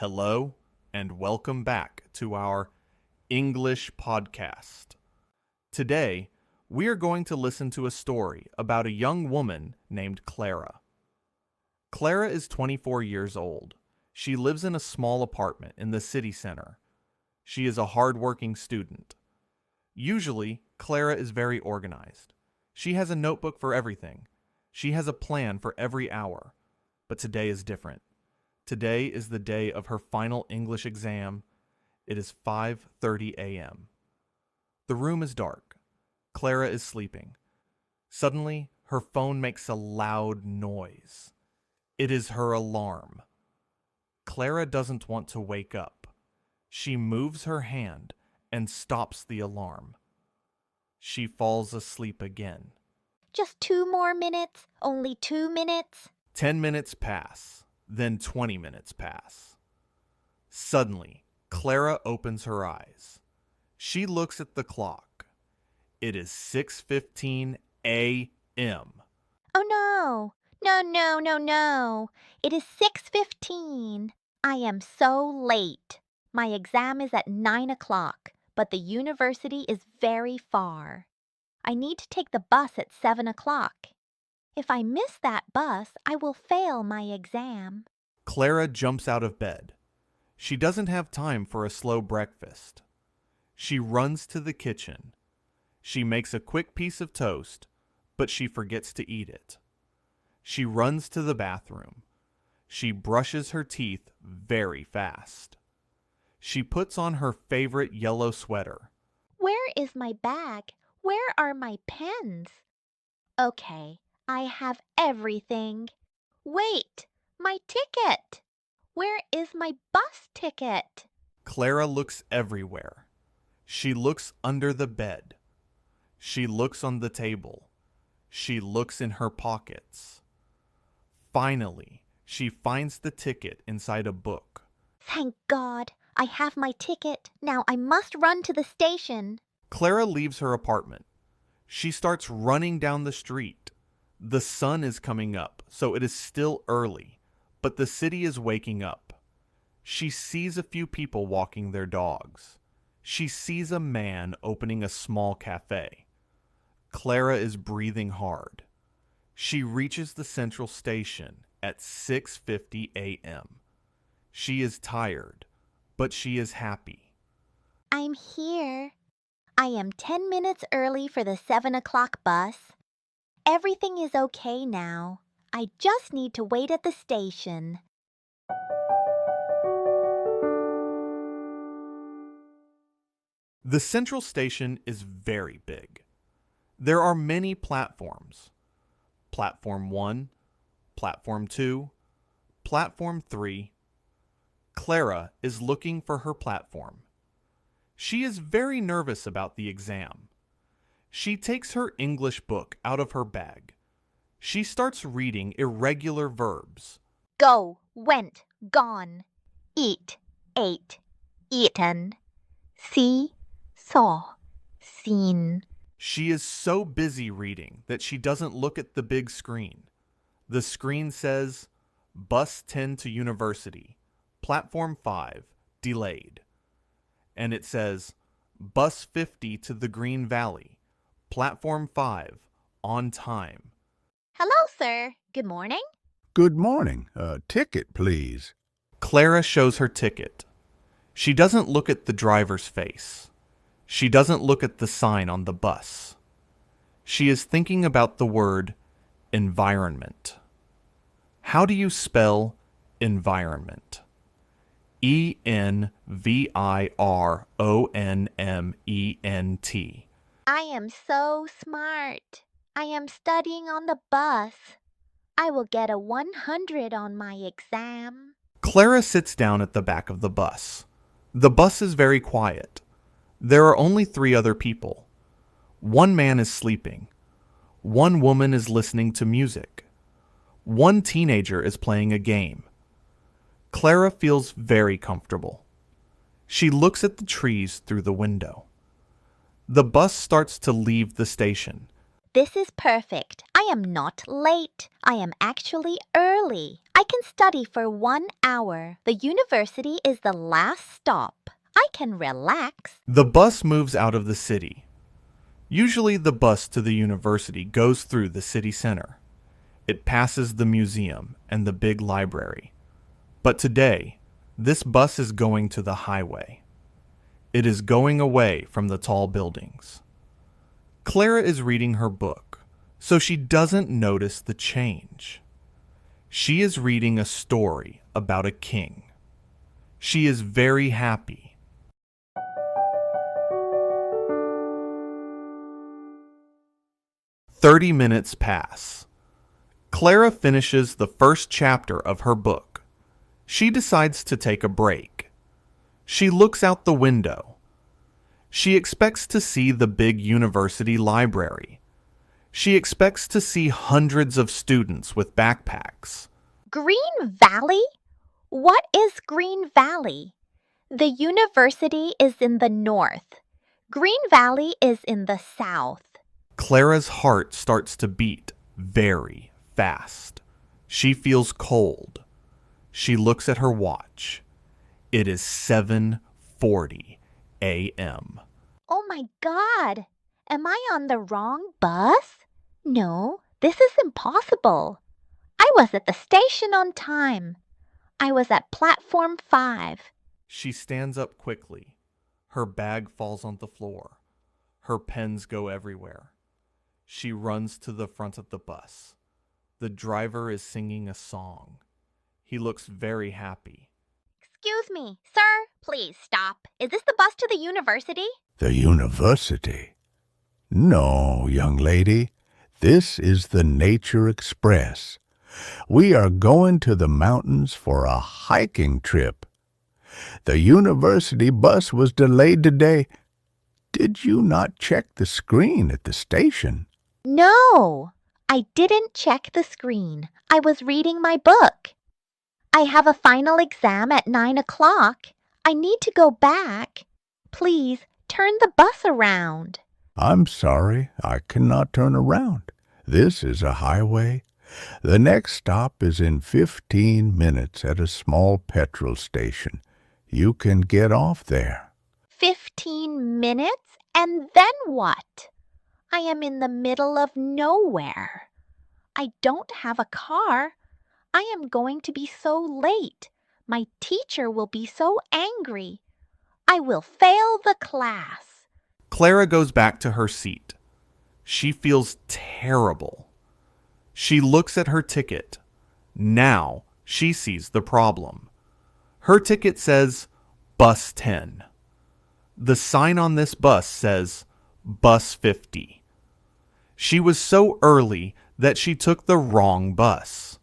Hello, and welcome back to our English podcast. Today, we are going to listen to a story about a young woman named Clara. Clara is 24 years old. She lives in a small apartment in the city center. She is a hardworking student. Usually, Clara is very organized. She has a notebook for everything. She has a plan for every hour. But today is different. Today is the day of her final English exam. It is 5:30 a.m. The room is dark. Clara is sleeping. Suddenly, her phone makes a loud noise. It is her alarm. Clara doesn't want to wake up. She moves her hand and stops the alarm. She falls asleep again. Just 2 more minutes? Only 2 minutes? 10 minutes pass. Then 20 minutes pass. Suddenly, Clara opens her eyes. She looks at the clock. It is 6:15 a.m. Oh no! No. It is 6:15. I am so late. My exam is at 9 o'clock, but the university is very far. I need to take the bus at 7 o'clock. If I miss that bus, I will fail my exam. Clara jumps out of bed. She doesn't have time for a slow breakfast. She runs to the kitchen. She makes a quick piece of toast, but she forgets to eat it. She runs to the bathroom. She brushes her teeth very fast. She puts on her favorite yellow sweater. Where is my bag? Where are my pens? Okay, I have everything. Wait, my ticket! Where is my bus ticket? Clara looks everywhere. She looks under the bed. She looks on the table. She looks in her pockets. Finally, she finds the ticket inside a book. Thank God, I have my ticket. Now I must run to the station. Clara leaves her apartment. She starts running down the street. The sun is coming up, so it is still early, but the city is waking up. She sees a few people walking their dogs. She sees a man opening a small cafe. Clara is breathing hard. She reaches the central station at 6:50 a.m. She is tired, but she is happy. I'm here. I am 10 minutes early for the 7 o'clock bus. Everything is okay now. I just need to wait at the station. The central station is very big. There are many platforms. Platform 1, Platform 2, Platform 3. Clara is looking for her platform. She is very nervous about the exam. She takes her English book out of her bag. She starts reading irregular verbs. Go, went, gone. Eat, ate, eaten. See, saw, seen. She is so busy reading that she doesn't look at the big screen. The screen says, Bus 10 to University, Platform 5, delayed. And it says, Bus 50 to the Green Valley, Platform 5, on time. Hello, sir. Good morning. Good morning. A ticket, please. Clara shows her ticket. She doesn't look at the driver's face. She doesn't look at the sign on the bus. She is thinking about the word environment. How do you spell environment? ENVIRONMENT. I am so smart. I am studying on the bus. I will get a 100 on my exam. Clara sits down at the back of the bus. The bus is very quiet. There are only 3 other people. One man is sleeping. One woman is listening to music. One teenager is playing a game. Clara feels very comfortable. She looks at the trees through the window. The bus starts to leave the station. This is perfect. I am not late. I am actually early. I can study for 1 hour. The university is the last stop. I can relax. The bus moves out of the city. Usually the bus to the university goes through the city center. It passes the museum and the big library. But today, this bus is going to the highway. It is going away from the tall buildings. Clara is reading her book, so she doesn't notice the change. She is reading a story about a king. She is very happy. "30 minutes pass. Clara finishes the first chapter of her book. She decides to take a break. She looks out the window. She expects to see the big university library. She expects to see hundreds of students with backpacks. Green Valley? What is Green Valley? The university is in the north. Green Valley is in the south. Clara's heart starts to beat very fast. She feels cold. She looks at her watch. It is 7:40 a.m. Oh my God! Am I on the wrong bus? No, this is impossible. I was at the station on time. I was at platform 5. She stands up quickly. Her bag falls on the floor. Her pens go everywhere. She runs to the front of the bus. The driver is singing a song. He looks very happy. Excuse me, sir, please stop. Is this the bus to the university? The university? No, young lady. This is the Nature Express. We are going to the mountains for a hiking trip. The university bus was delayed today. Did you not check the screen at the station? No, I didn't check the screen. I was reading my book. I have a final exam at 9 o'clock. I need to go back. Please turn the bus around. I'm sorry, I cannot turn around. This is a highway. The next stop is in 15 minutes at a small petrol station. You can get off there. 15 minutes? And then what? I am in the middle of nowhere. I don't have a car. I am going to be so late. My teacher will be so angry. I will fail the class. Clara goes back to her seat. She feels terrible. She looks at her ticket. Now she sees the problem. Her ticket says Bus 10. The sign on this bus says Bus 50. She was so early that she took the wrong bus.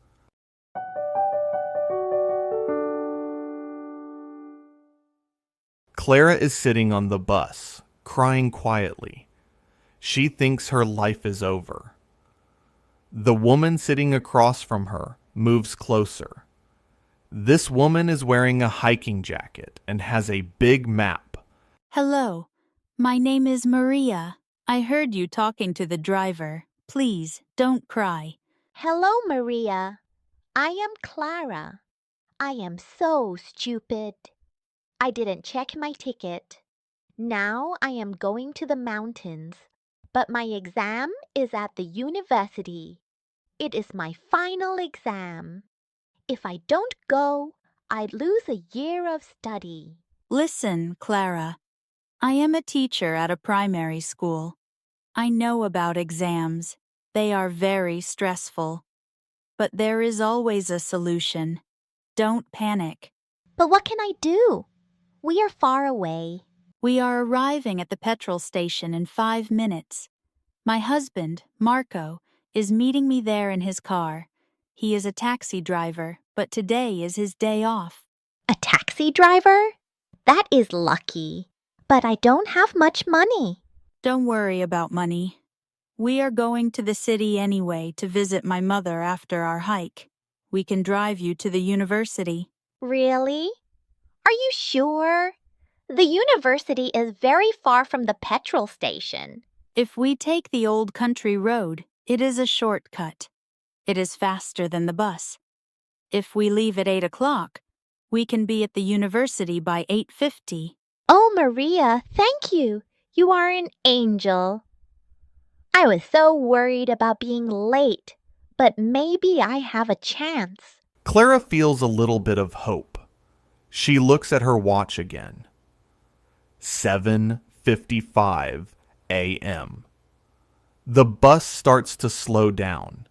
Clara is sitting on the bus, crying quietly. She thinks her life is over. The woman sitting across from her moves closer. This woman is wearing a hiking jacket and has a big map. Hello, my name is Maria. I heard you talking to the driver. Please, don't cry. Hello, Maria. I am Clara. I am so stupid. I didn't check my ticket. Now I am going to the mountains, but my exam is at the university. It is my final exam. If I don't go, I lose a year of study. Listen, Clara. I am a teacher at a primary school. I know about exams. They are very stressful. But there is always a solution. Don't panic. But what can I do? We are far away. We are arriving at the petrol station in 5 minutes. My husband, Marco, is meeting me there in his car. He is a taxi driver, but today is his day off. A taxi driver? That is lucky. But I don't have much money. Don't worry about money. We are going to the city anyway to visit my mother after our hike. We can drive you to the university. Really? Are you sure? The university is very far from the petrol station. If we take the old country road, it is a shortcut. It is faster than the bus. If we leave at 8 o'clock, we can be at the university by 8:50. Oh, Maria, thank you. You are an angel. I was so worried about being late, but maybe I have a chance. Clara feels a little bit of hope. She looks at her watch again. 7:55 a.m. The bus starts to slow down.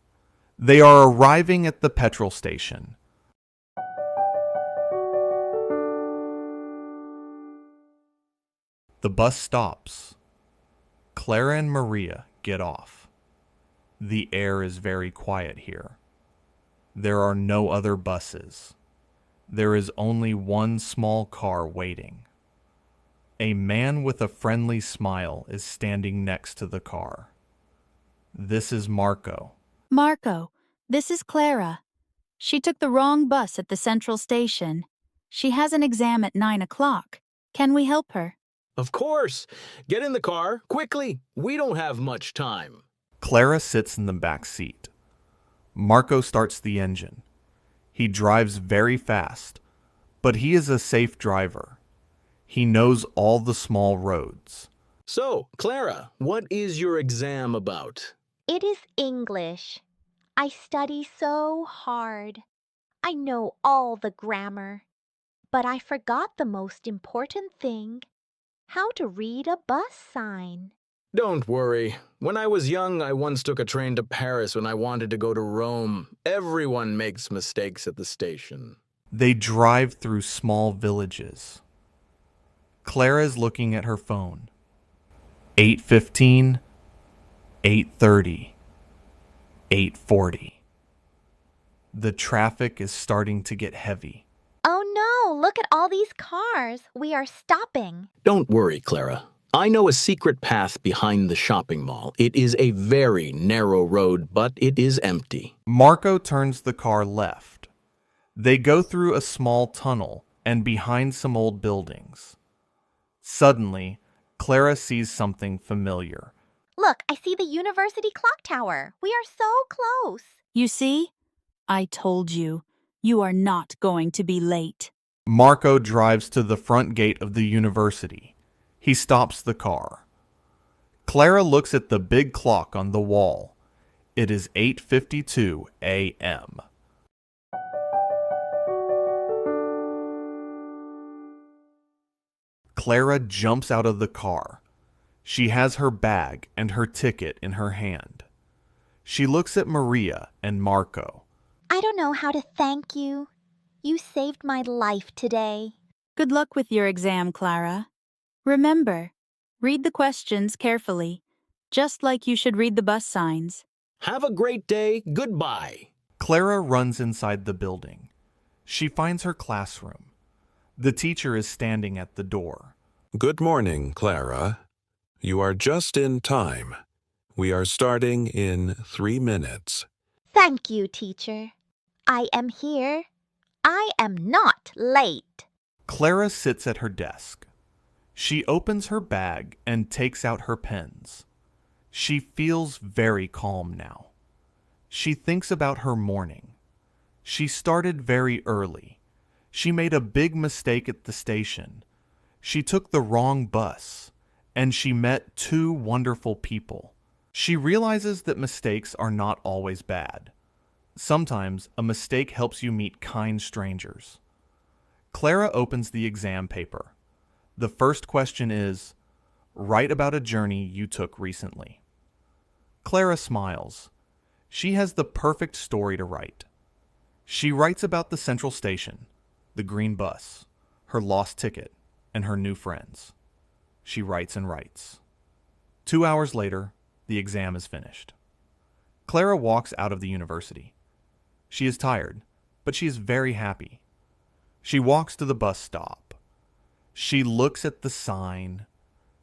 They are arriving at the petrol station. The bus stops. Clara and Maria get off. The air is very quiet here. There are no other buses. There is only one small car waiting. A man with a friendly smile is standing next to the car. This is Marco. Marco, this is Clara. She took the wrong bus at the central station. She has an exam at 9 o'clock. Can we help her? Of course. Get in the car, quickly. We don't have much time. Clara sits in the back seat. Marco starts the engine. He drives very fast, but he is a safe driver. He knows all the small roads. So, Clara, what is your exam about? It is English. I study so hard. I know all the grammar, but I forgot the most important thing, how to read a bus sign. Don't worry. When I was young, I once took a train to Paris when I wanted to go to Rome. Everyone makes mistakes at the station. They drive through small villages. Clara is looking at her phone. 8:15, 8:30, 8:40. The traffic is starting to get heavy. Oh no, look at all these cars. We are stopping. Don't worry, Clara. I know a secret path behind the shopping mall. It is a very narrow road, but it is empty. Marco turns the car left. They go through a small tunnel and behind some old buildings. Suddenly, Clara sees something familiar. Look, I see the university clock tower. We are so close. You see? I told you. You are not going to be late. Marco drives to the front gate of the university. He stops the car. Clara looks at the big clock on the wall. It is 8:52 a.m. Clara jumps out of the car. She has her bag and her ticket in her hand. She looks at Maria and Marco. I don't know how to thank you. You saved my life today. Good luck with your exam, Clara. Remember, read the questions carefully, just like you should read the bus signs. Have a great day. Goodbye. Clara runs inside the building. She finds her classroom. The teacher is standing at the door. Good morning, Clara. You are just in time. We are starting in 3 minutes. Thank you, teacher. I am here. I am not late. Clara sits at her desk. She opens her bag and takes out her pens. She feels very calm now. She thinks about her morning. She started very early. She made a big mistake at the station. She took the wrong bus, and she met 2 wonderful people. She realizes that mistakes are not always bad. Sometimes a mistake helps you meet kind strangers. Clara opens the exam paper. The first question is, write about a journey you took recently. Clara smiles. She has the perfect story to write. She writes about the central station, the green bus, her lost ticket, and her new friends. She writes and writes. 2 hours later, the exam is finished. Clara walks out of the university. She is tired, but she is very happy. She walks to the bus stop. She looks at the sign.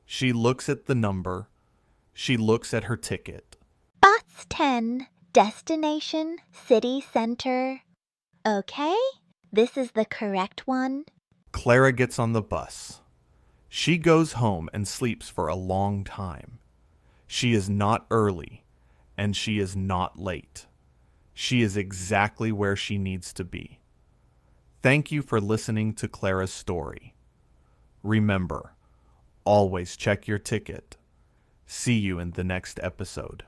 She looks at the number. She looks at her ticket. Bus 10, destination, city center. Okay, this is the correct one. Clara gets on the bus. She goes home and sleeps for a long time. She is not early, and she is not late. She is exactly where she needs to be. Thank you for listening to Clara's story. Remember, always check your ticket. See you in the next episode.